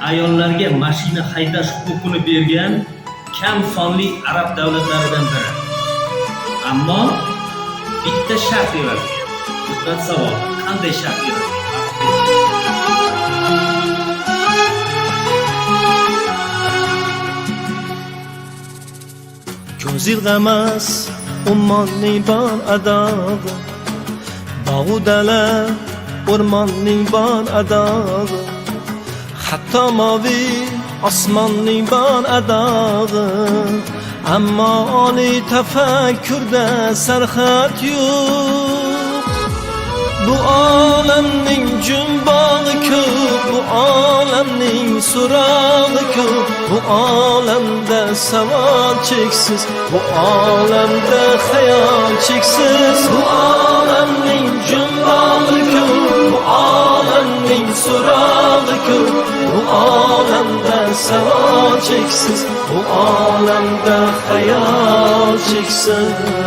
ayollarga mashina haydash huquqini bergan kam sonli arab davlatlaridan biri. Ammo bitta shart evaziga. Bitta savol, qanday shart evaziga? Ko'zil g'amas ummonning bor adog'i, bog'u dala o'rmonning bor adog'i, hatto moviy osmonning bor adog'i. Ammo oliy tafakkurda sarhad yo'q. Bu olamning jumbog'i ko'p, bu olamning so'rog'i ko'p, bu olamda savol cheksiz, bu olamda xayol cheksiz. Bu olamning jumbog'i ko'p, bu olamning so'rog'i ko'p, bu olamda savol cheksiz, bu olamda xayol cheksiz.